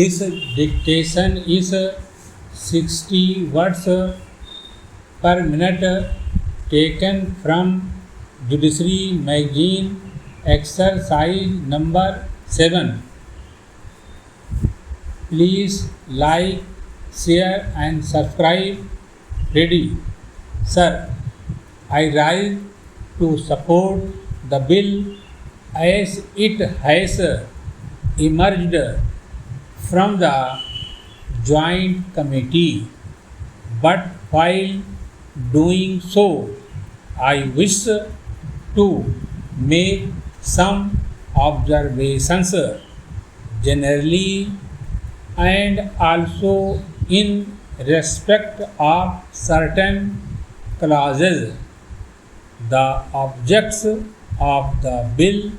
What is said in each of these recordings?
This dictation is 60 words per minute taken from Judiciary Magazine exercise number 7. Please like, share and subscribe. Ready? Sir, I rise to support the bill as it has emerged from the joint committee. But while doing so, I wish to make some observations generally and also in respect of certain clauses. The objects of the bill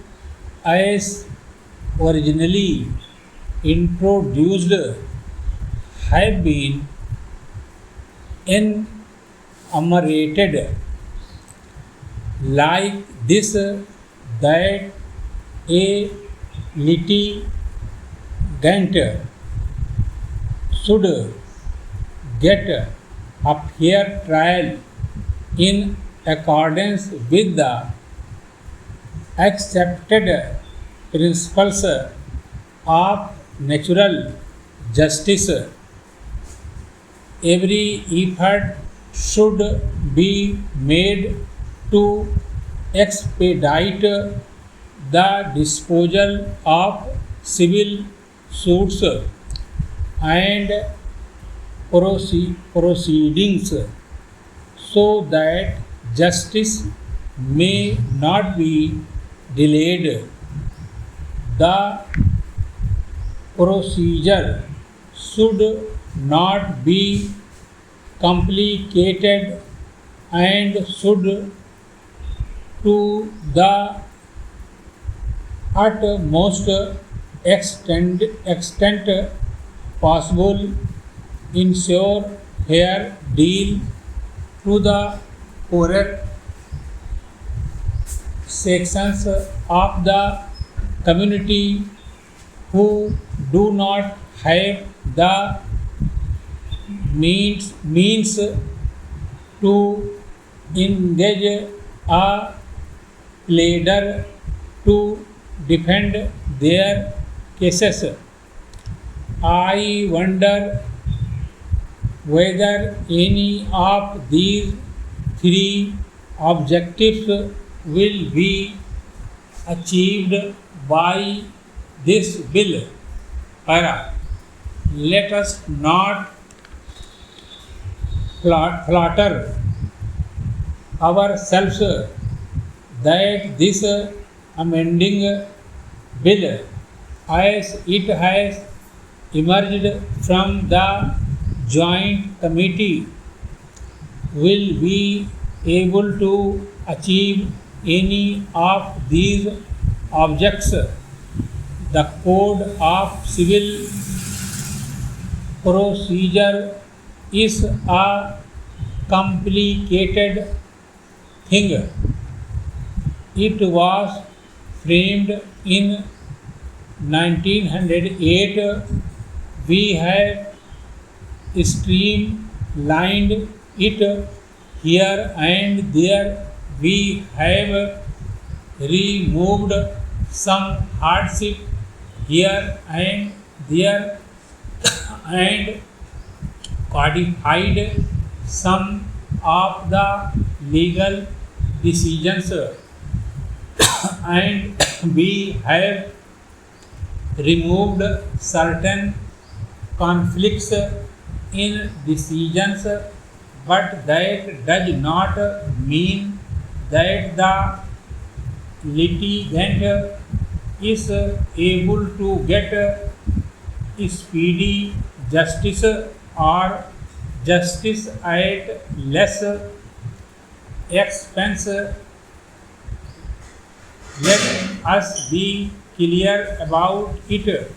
as originally introduced have been enumerated like this, that a litigant should get a fair trial in accordance with the accepted principles of natural justice. Every effort should be made to expedite the disposal of civil suits and proceedings so that justice may not be delayed. The procedure should not be complicated and should, to the utmost extent possible, ensure fair deal to the poorer sections of the community who do not have the means to engage a pleader to defend their cases. I wonder whether any of these three objectives will be achieved by this bill. Para. Let us not flatter ourselves that this amending bill, as it has emerged from the joint committee, will be able to achieve any of these objects. The Code of Civil Procedure is a complicated thing. It was framed in 1908. We have streamlined it here and there. We have removed some hardship here and there and codified some of the legal decisions, and we have removed certain conflicts in decisions, but that does not mean that the litigant is able to get speedy justice or justice at less expense. Let us be clear about it.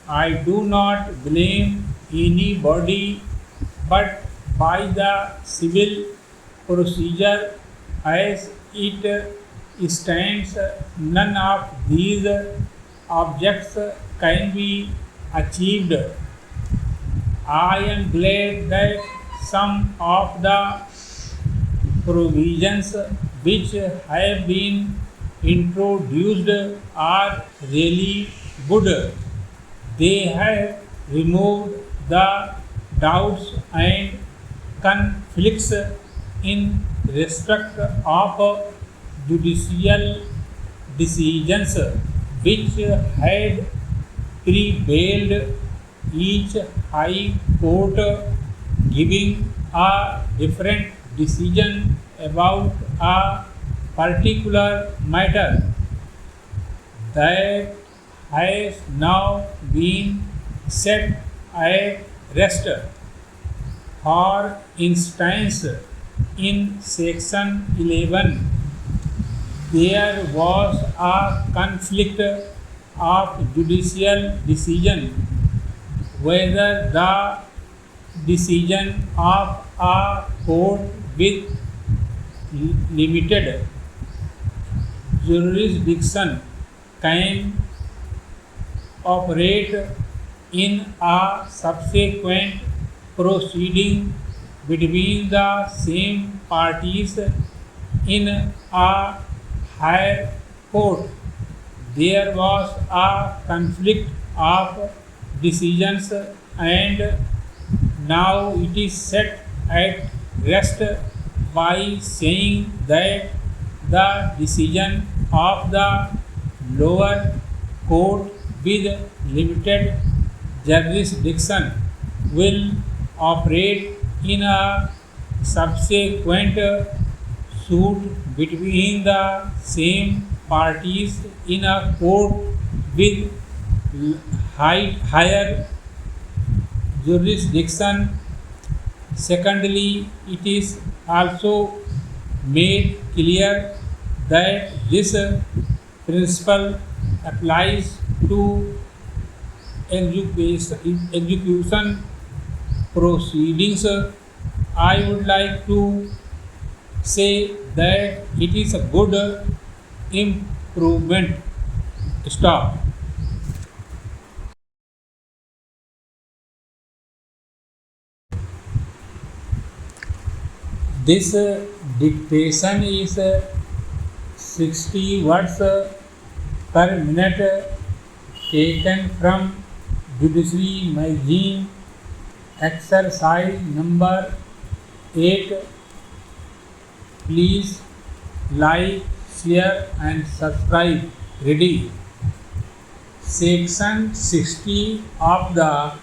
I do not blame anybody, but by the civil procedure as it stands, none of these objects can be achieved. I am glad that some of the provisions which have been introduced are really good. They have removed the doubts and conflicts in respect of judicial decisions which had prevailed, each high court giving a different decision about a particular matter that has now been set at rest. For instance, in section 11, there was a conflict of judicial decision whether the decision of a court with limited jurisdiction can operate in a subsequent proceeding between the same parties in a higher court. There was a conflict of decisions, and now it is set at rest by saying that the decision of the lower court with limited jurisdiction will operate in a subsequent suit between the same parties in a court with higher jurisdiction. Secondly, it is also made clear that this principle applies to execution proceedings. I would like to say that it is a good improvement. Stop. This dictation is 60 words per minute taken from Judiciary Magazine, exercise number 8. Please like, share and subscribe. Ready. Section 60 of the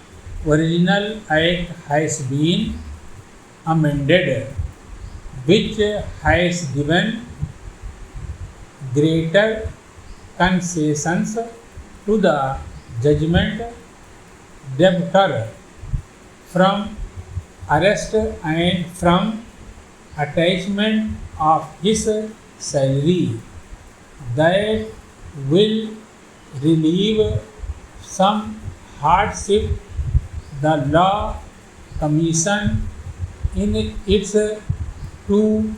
original Act has been amended, which has given greater concessions to the judgment debtor from arrest and from attachment of his salary. That will relieve some hardship. The Law Commission in its 2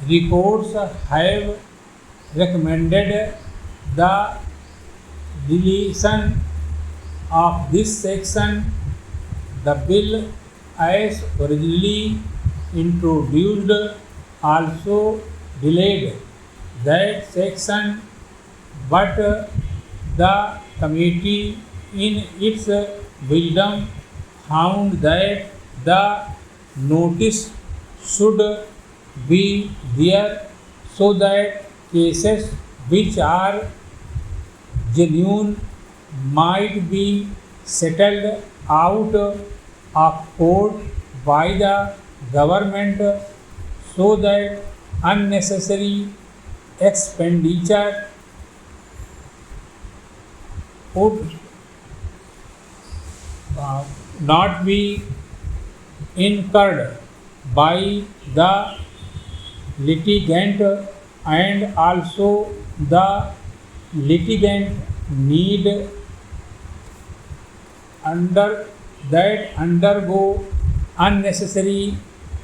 reports have recommended the deletion of this section. The bill as originally introduced also delayed that section, but the committee in its wisdom found that the notice should be there so that cases which are genuine might be settled out of court by the government, so that unnecessary expenditure would not be incurred by the litigant, and also the litigant need undergo unnecessary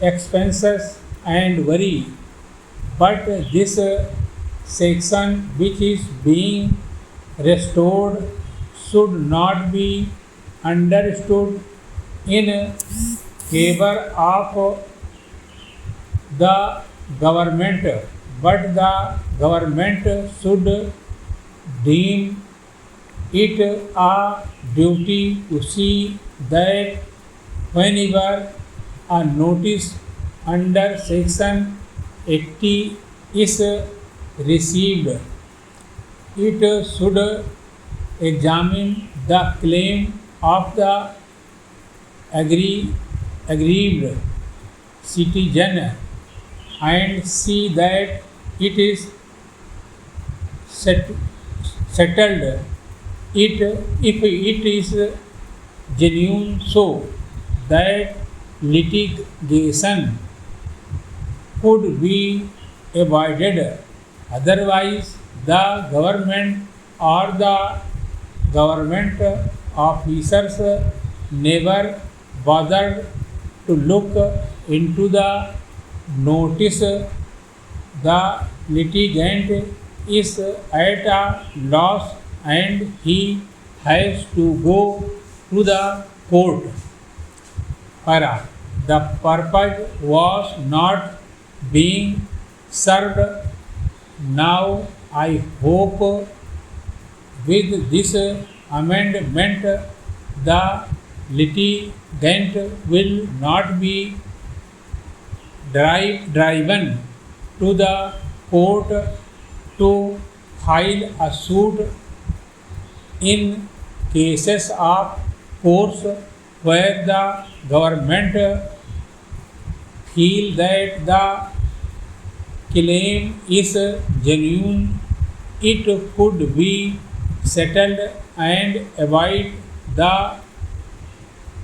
expenses and worry. But this section which is being restored should not be understood in favor of the government, but the government should deem it a duty to see that whenever a notice under Section 80 is received, it should examine the claim of the aggrieved citizen and see that it is set, settled if it is genuine, so that litigation could be avoided. Otherwise, the government or the government officers never bothered to look into the notice. The litigant is at a loss and he has to go to the court. Para. The purpose was not being served. Now I hope with this amendment the litigant will not be driven to the court to file a suit in cases of course where the government feel that the claim is genuine. It could be settled and avoid the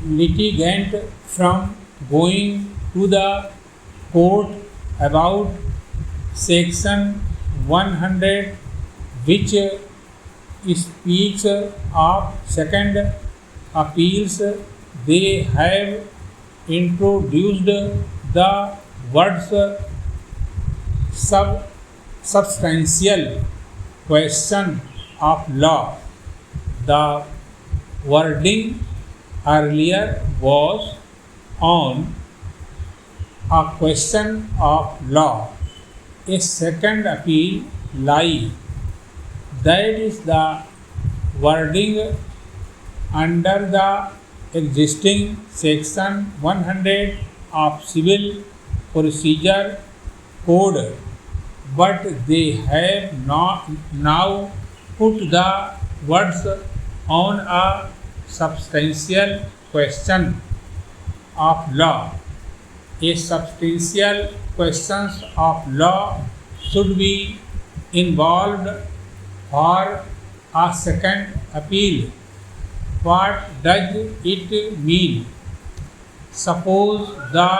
litigant from going to the court about Section 100, which speaks of second appeals. They have introduced the words substantial question of law. The wording earlier was on a question of law. A second appeal lie. That is the wording under the existing Section 100 of Civil Procedure Code, but they have not now put the words on a substantial question of law. A substantial questions of law should be involved for a second appeal. What does it mean? Suppose the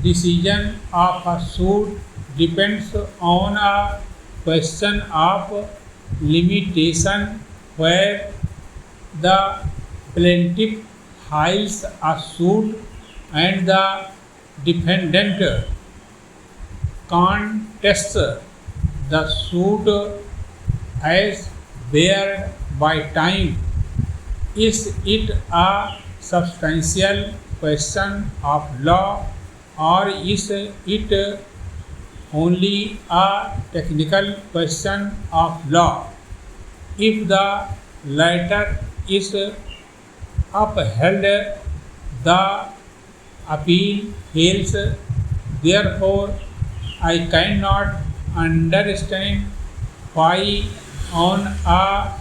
decision of a suit depends on a question of limitation where the plaintiff files a suit and the defendant contests the suit as barred by time. Is it a substantial question of law or is it only a technical question of law? If the latter is upheld, the appeal fails. Therefore, I cannot understand why on a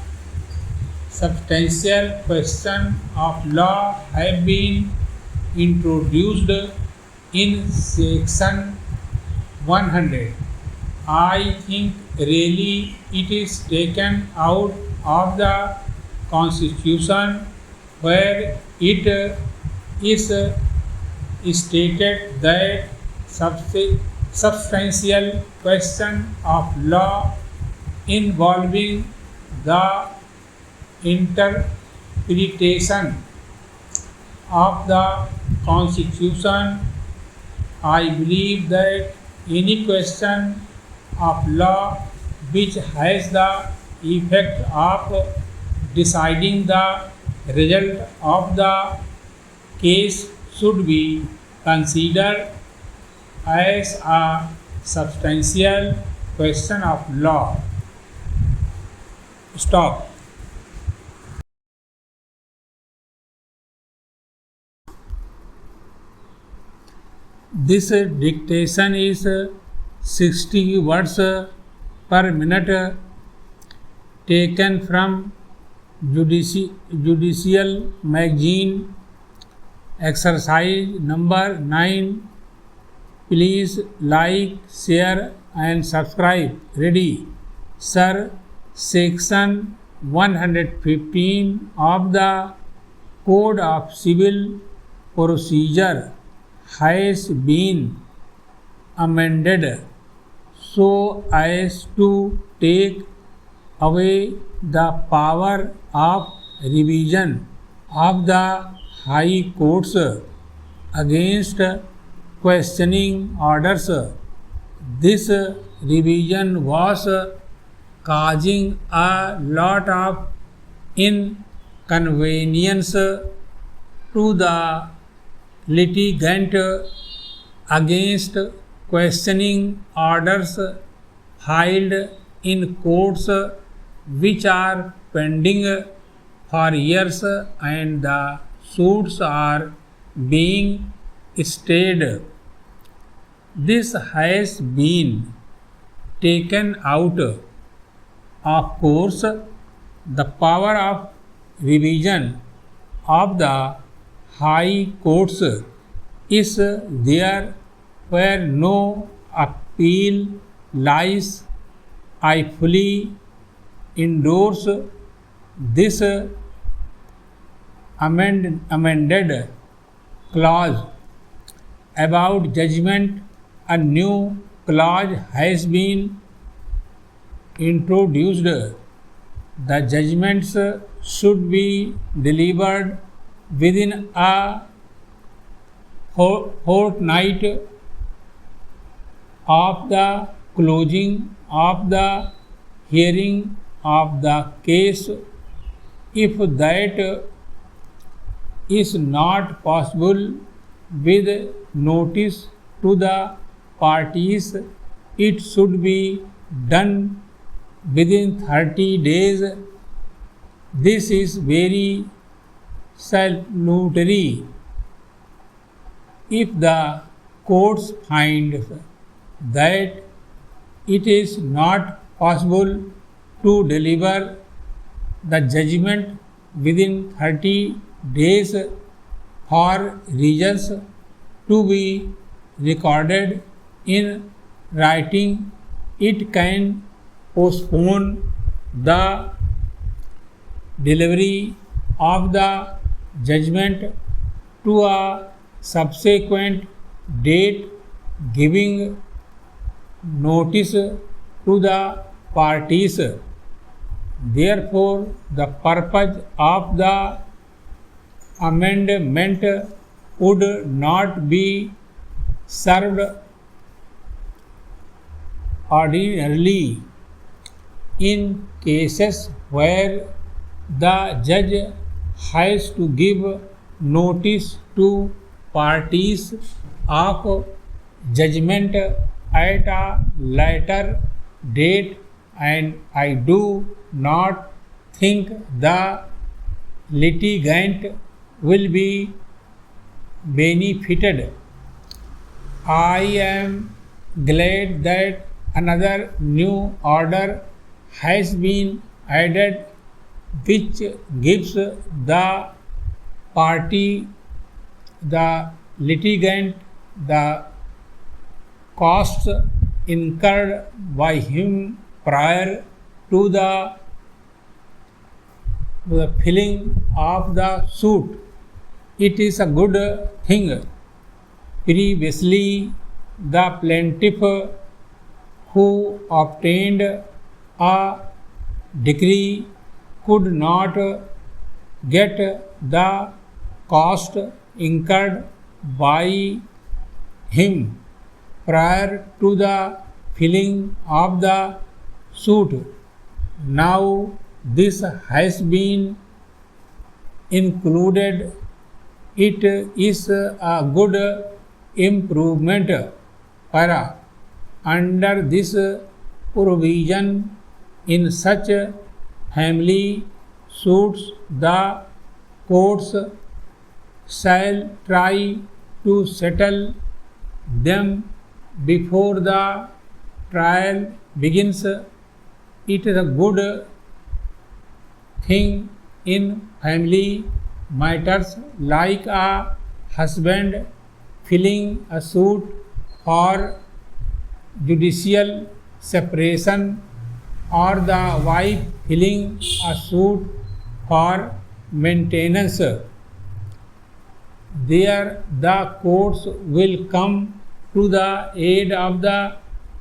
substantial question of law have been introduced in Section 100. I think really it is taken out of the Constitution where it is stated that substantial question of law involving the interpretation of the Constitution. I believe that any question of law which has the effect of deciding the result of the case should be considered as a substantial question of law. Stop. This dictation is 60 words per minute taken from Judicial Magazine. Exercise number 9. Please like, share and subscribe. Ready? Sir, section 115 of the Code of Civil Procedure has been amended so as to take away the power of revision of the High Courts against questioning orders. This revision was causing a lot of inconvenience to the litigant against questioning orders filed in courts which are pending for years and the suits are being stayed. This has been taken out. Of course, the power of revision of the High Courts is there where no appeal lies. I fully endorse this amended clause. About judgment, a new clause has been introduced. The judgments should be delivered within a fortnight of the closing of the hearing of the case. If that is not possible with notice to the parties, it should be done within 30 days. This is very salutary. If the courts find that it is not possible to deliver the judgment within 30 days for reasons to be recorded in writing, it can postpone the delivery of the judgment to a subsequent date, giving notice to the parties. Therefore, the purpose of the amendment would not be served ordinarily in cases where the judge has to give notice to parties of judgment at a later date, and I do not think the litigant will be benefited. I am glad that another new order has been added which gives the party, the litigant, the costs incurred by him prior to the filing of the suit. It is a good thing. Previously, the plaintiff who obtained a decree could not get the cost incurred by him prior to the filing of the suit. Now this has been included. It is a good improvement. Para. Under this provision, in such family suits, the courts shall try to settle them before the trial begins. It is a good thing in family matters, like a husband filing a suit for judicial separation or the wife filing a suit for maintenance. There the courts will come to the aid of the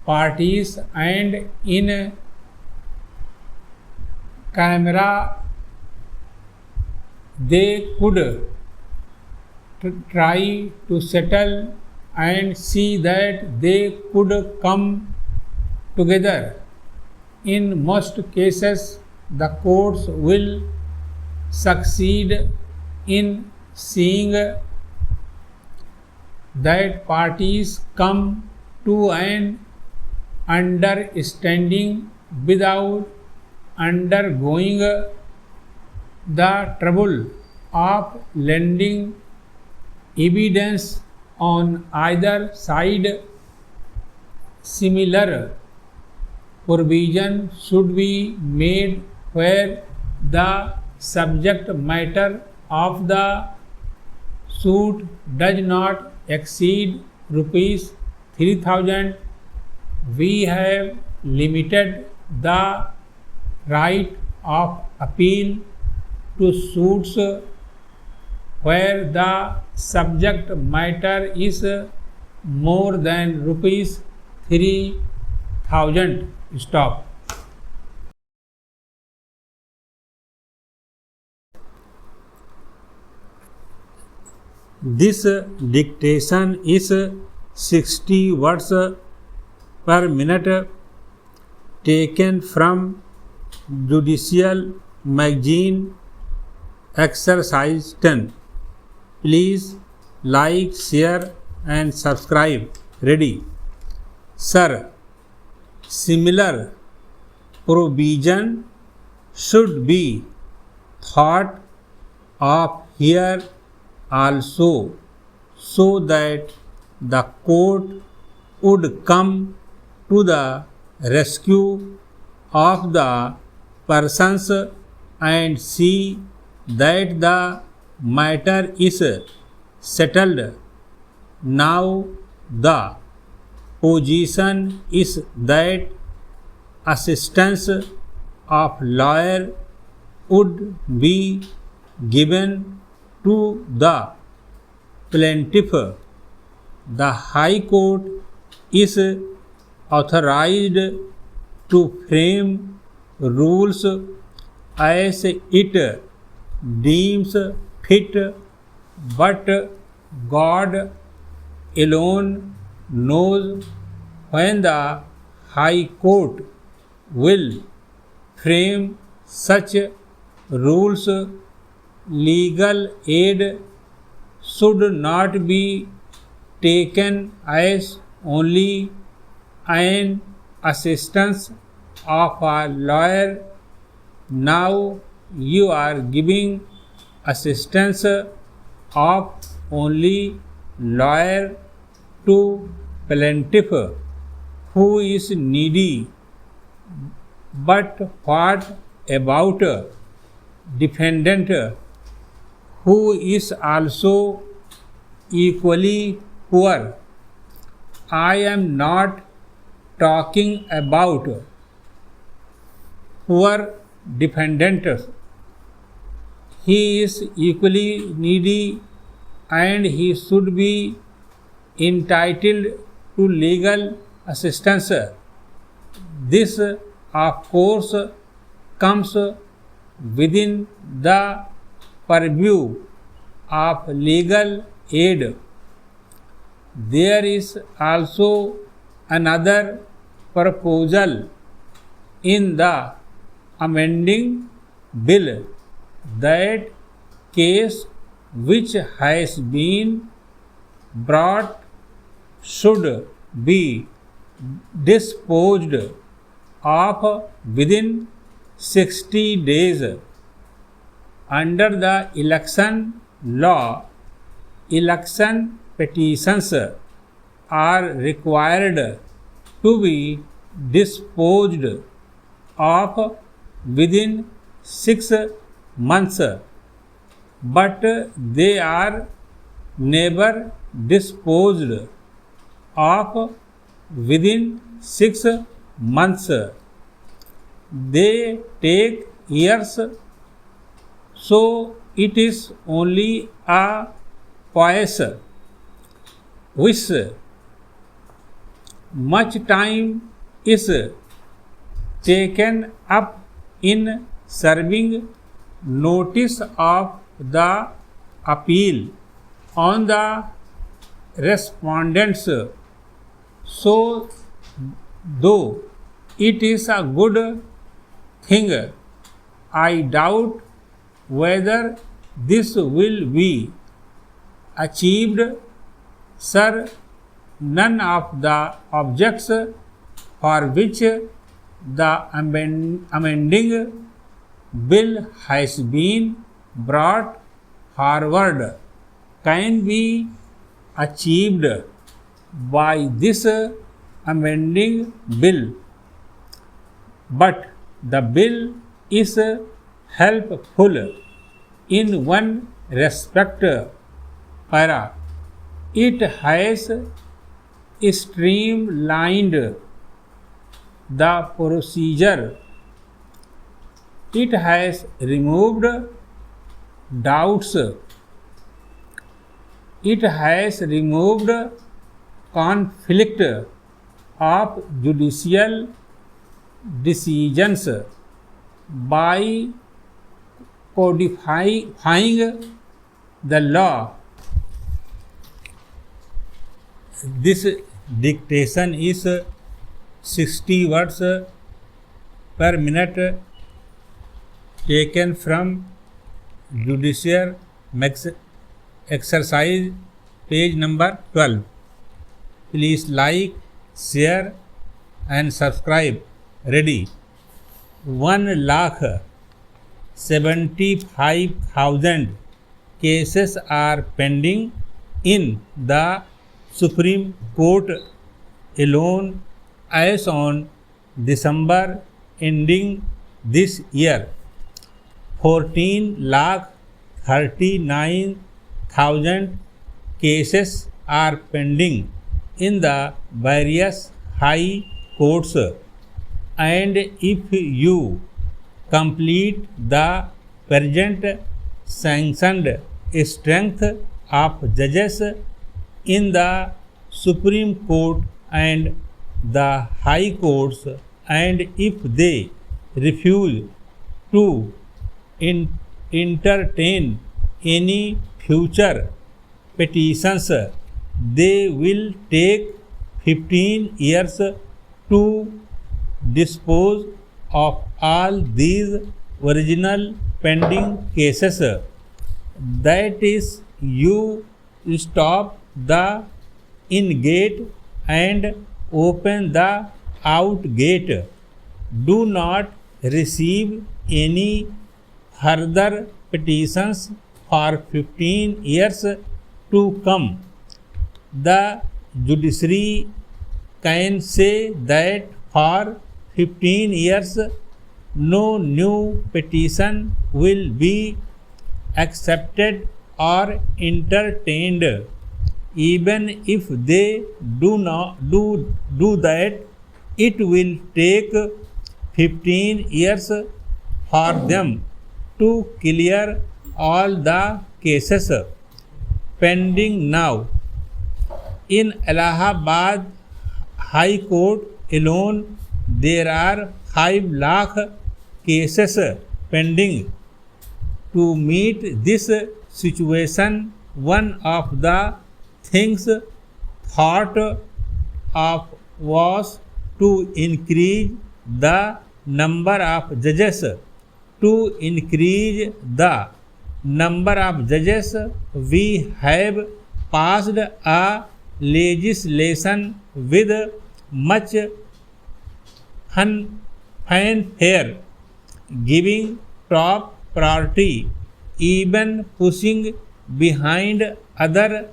parties, and in camera they could try to settle and see that they could come together. In most cases, the courts will succeed in seeing that parties come to an understanding without undergoing the trouble of lending evidence on either side. Similar provision should be made where the subject matter of the suit does not exceed rupees 3,000. We have limited the right of appeal to suits where the subject matter is more than rupees 3,000. Stop. This dictation is 60 words per minute, taken from Judicial Magazine, Exercise 10. Please like, share and subscribe. Ready. Sir, similar provision should be thought of here also, so that the court would come to the rescue of the persons and see that the matter is settled. Now the position is that assistance of lawyer would be given to the plaintiff. The High Court is authorized to frame rules as it deems fit, but God alone knows when the High Court will frame such rules. Legal aid should not be taken as only an assistance of a lawyer. Now you are giving assistance of only lawyer to plaintiff who is needy. But what about defendant who is also equally poor? I am not talking about poor defendant. He is equally needy and he should be entitled to legal assistance. This, of course, comes within the purview of legal aid. There is also another proposal in the amending bill that case which has been brought should be disposed of within 60 days. Under the election law, election petitions are required to be disposed of within 6 months, but they are never disposed of within 6 months. They take years, so it is only a pious wish. Much time is taken up in serving notice of the appeal on the respondents. So, though it is a good thing, I doubt whether this will be achieved. Sir, none of the objects for which the amending bill has been brought forward can be achieved by this amending bill, but the bill is helpful in one respect. Para. It has streamlined the procedure. It has removed doubts. It has removed conflict of judicial decisions by codifying the law. This dictation is 60 words per minute, taken from Judicial Exercise, page number 12. Please like, share and subscribe. Ready. 1,75,000 cases are pending in the Supreme Court alone as on December ending this year. 14,39,000 cases are pending in the various high courts, and if you complete the present sanctioned strength of judges in the Supreme Court and the High Courts, and if they refuse to entertain any future petitions, they will take 15 years to dispose of all these original pending cases. That is, you stop the in gate and open the out gate. Do not receive any further petitions for 15 years to come. The judiciary can say that for 15 years no new petition will be accepted or entertained. Even if they do that, it will take 15 years for them to clear all the cases pending now. In Allahabad High Court alone, there are 5 lakh cases pending. To meet this situation, one of the things thought of was to increase the number of judges, to increase the number of judges, we have passed a legislation with much fanfare, giving top priority, even pushing behind other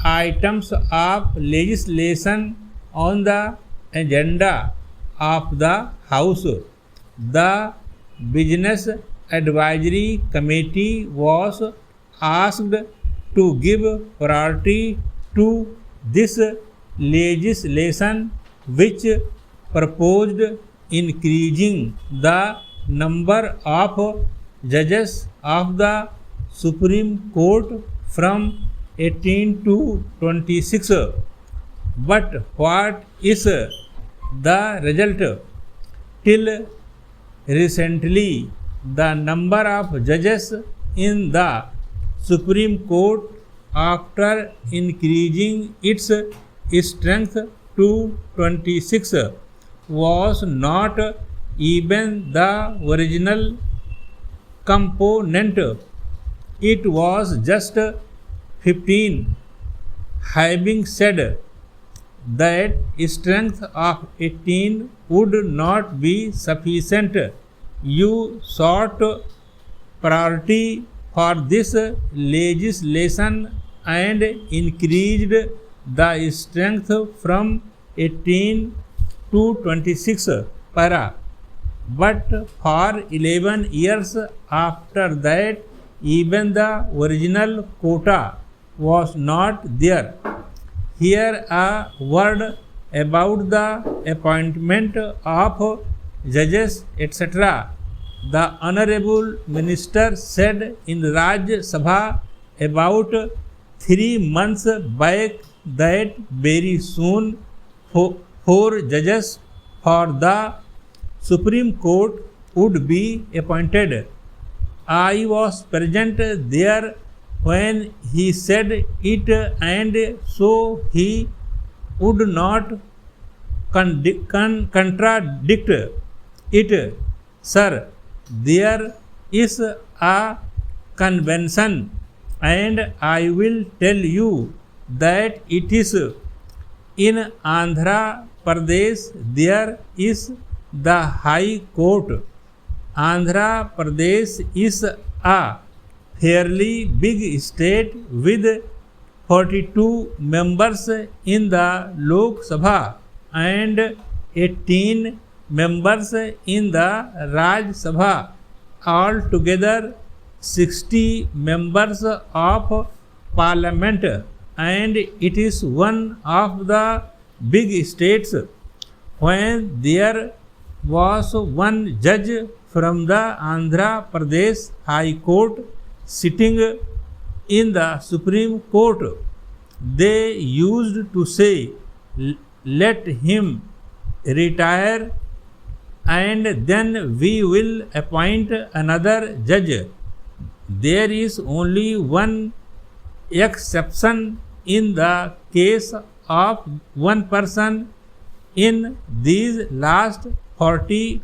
items of legislation on the agenda of the House. The Business Advisory Committee was asked to give priority to this legislation, which proposed increasing the number of judges of the Supreme Court from 18 to 26. But what is the result? Till recently, the number of judges in the Supreme Court, after increasing its strength to 26, was not even the original component. It was just 15. Having said that strength of 18 would not be sufficient, you sought priority for this legislation and increased the strength from 18 to 26 para. But for 11 years after that, even the original quota was not there. Here a word about the appointment of judges, etc. The Honorable Minister said in Rajya Sabha about 3 months back that very soon 4 judges for the Supreme Court would be appointed. I was present there when he said it, and so he would not contradict it. Sir, there is a convention, and I will tell you that it is in Andhra Pradesh. There is the High Court. Andhra Pradesh is a fairly big state with 42 members in the Lok Sabha and 18 members in the Rajya Sabha. Altogether 60 members of parliament, and it is one of the big states. When there was one judge from the Andhra Pradesh High Court sitting in the Supreme Court, they used to say, let him retire and then we will appoint another judge. There is only one exception in the case of one person in these last 40